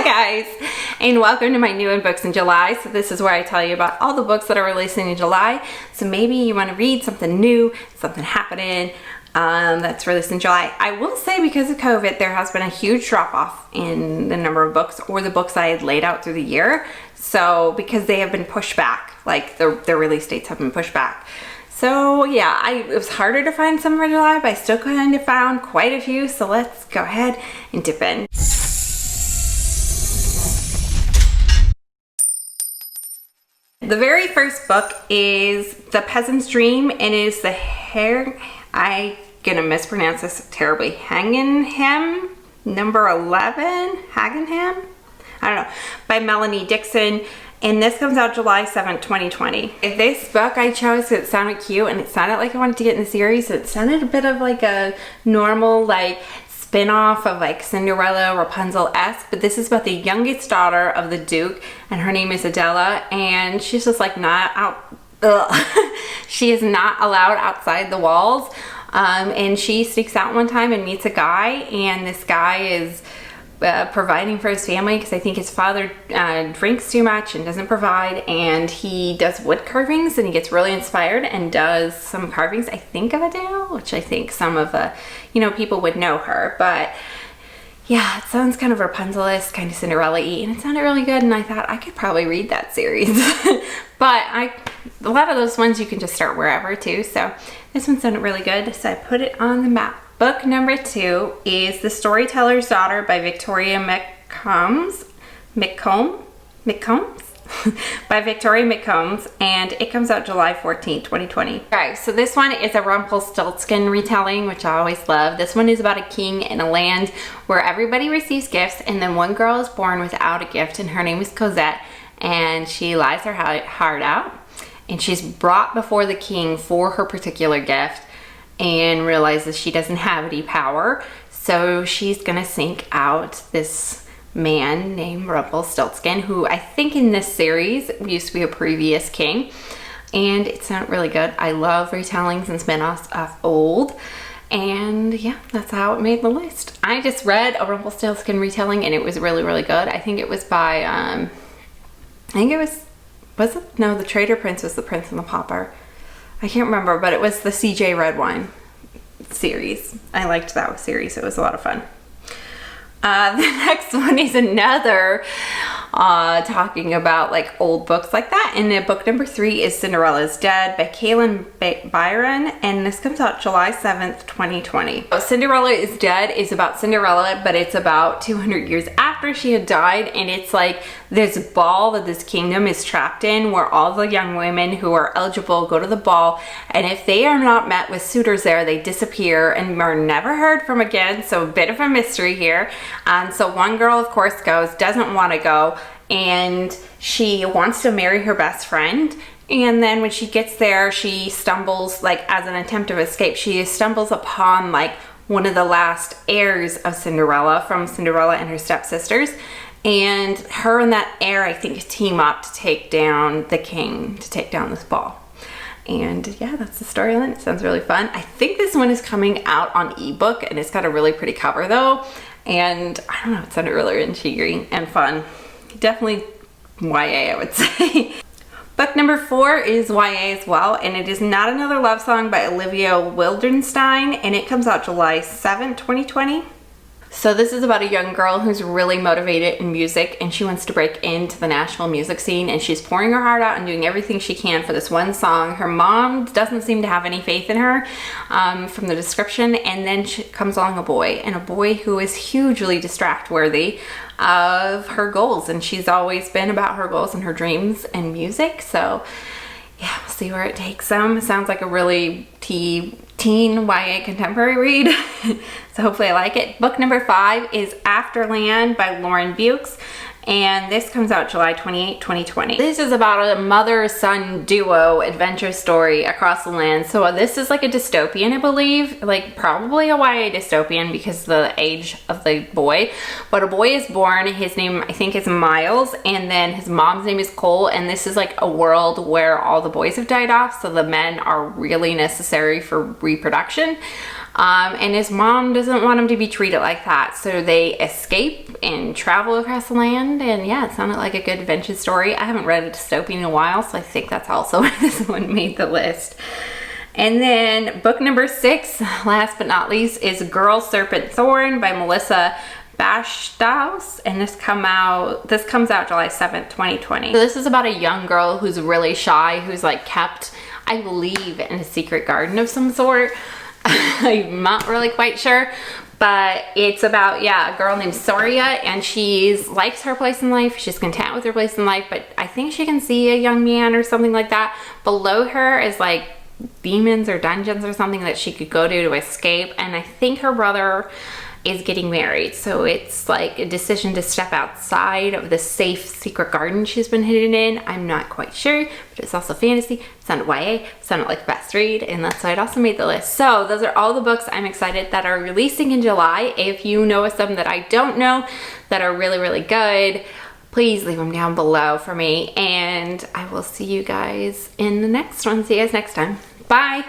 Hi guys, and welcome to my new in books in July. So this is where I tell you about all the books that are releasing in July. So maybe you want to read something new, something happening that's released in July. I will say because of COVID, there has been a huge drop off in the number of books or the books I had laid out through the year. So because they have been pushed back, like their release dates have been pushed back. So yeah, it was harder to find some for July, but I still kind of found quite a few. So let's go ahead and dip in. The very first book is The Peasant's Dream, and it is I'm gonna mispronounce this terribly, Hagenham, number 11, Hagenham? I don't know, by Melanie, Dickerson, and this comes out July 7th, 2020. This book I chose because it sounded cute and it sounded like I wanted to get in the series. It sounded a bit of like a normal like spin-off of like Cinderella, Rapunzel-esque, but this is about the youngest daughter of the Duke, and her name is Adela, and she's just like not out, she is not allowed outside the walls, and she sneaks out one time and meets a guy, and this guy is providing for his family because I think his father drinks too much and doesn't provide, and he does wood carvings and he gets really inspired and does some carvings, I think, of Adele, which I think some of the people would know her, but yeah, it sounds kind of Rapunzel-esque, kind of Cinderella-y, and it sounded really good, and I thought I could probably read that series. But a lot of those ones you can just start wherever too, so this one sounded really good, so I put it on the map. Book number 2 is The Storyteller's Daughter by Victoria McCombs by Victoria McCombs, and it comes out July 14th, 2020. Alright, so this one is a Rumpelstiltskin retelling, which I always love. This one is about a king in a land where everybody receives gifts, and then one girl is born without a gift, and her name is Cosette, and she lies her heart out, and she's brought before the king for her particular gift, and realizes she doesn't have any power, so she's gonna seek out this man named Rumpelstiltskin, who I think in this series used to be a previous king, and it's not really good. I love retellings and spin-offs of old, and yeah, that's how it made the list. I just read a Rumpelstiltskin retelling and it was really, really good. I think it was by, was it? No, The Traitor Prince was The Prince and the Pauper. I can't remember, but it was the CJ Redwine series. I liked that series. It was a lot of fun. The next one is another talking about like old books like that, and then book number 3 is Cinderellas Dead by Kalynn Bayron, and this comes out July 7th, 2020. So Cinderella is Dead is about Cinderella, but it's about 200 years after she had died, and it's like this ball that this kingdom is trapped in where all the young women who are eligible go to the ball, and if they are not met with suitors there, they disappear and are never heard from again. So a bit of a mystery here. And so one girl of course goes, doesn't want to go, and she wants to marry her best friend, and then when she gets there she stumbles, like as an attempt of escape, she stumbles upon like one of the last heirs of Cinderella from Cinderella and her stepsisters, and her and that heir I think team up to take down the king, to take down this ball. And yeah, that's the storyline. It sounds really fun. I think this one is coming out on ebook, and it's got a really pretty cover though, and I don't know, it sounded really intriguing and fun. Definitely YA, I would say. Book number 4 is YA as well, and it is Not Another Love Song by Olivia Wildenstein, and it comes out July 7th, 2020. So this is about a young girl who's really motivated in music, and she wants to break into the Nashville music scene, and she's pouring her heart out and doing everything she can for this one song. Her mom doesn't seem to have any faith in her from the description, and then comes along a boy who is hugely distract-worthy of her goals, and she's always been about her goals and her dreams and music. So yeah, we'll see where it takes them. It sounds like a really teen YA contemporary read. So hopefully I like it. Book number 5 is Afterland by Beukes, and this comes out July 28, 2020. This is about a mother-son duo adventure story across the land. So this is like a dystopian, I believe, like probably a YA dystopian because of the age of the boy. But a boy is born, his name I think is Miles, and then his mom's name is Cole, and this is like a world where all the boys have died off, so the men are really necessary for reproduction. And his mom doesn't want him to be treated like that. So they escape and travel across the land. And yeah, it sounded like a good adventure story. I haven't read a dystopian in a while, so I think that's also why this one made the list. And then book number 6, last but not least, is Girl Serpentthorne by Melissa Bashardoust, and this comes out July 7th, 2020. So this is about a young girl who's really shy, who's like kept, I believe, in a secret garden of some sort. I'm not really quite sure, but it's about, yeah, a girl named Soria, and she likes her place in life. She's content with her place in life, but I think she can see a young man or something like that. Below her is like demons or dungeons or something that she could go to escape, and I think her brother is getting married, so it's like a decision to step outside of the safe secret garden she's been hidden in. I'm not quite sure, but it's also fantasy. It sounded YA, sounded like best read, and that's why it also made the list. So those are all the books I'm excited that are releasing in July. If you know of some that I don't know that are really, really good, please leave them down below for me, and I will see you guys in the next one. See you guys next time. Bye.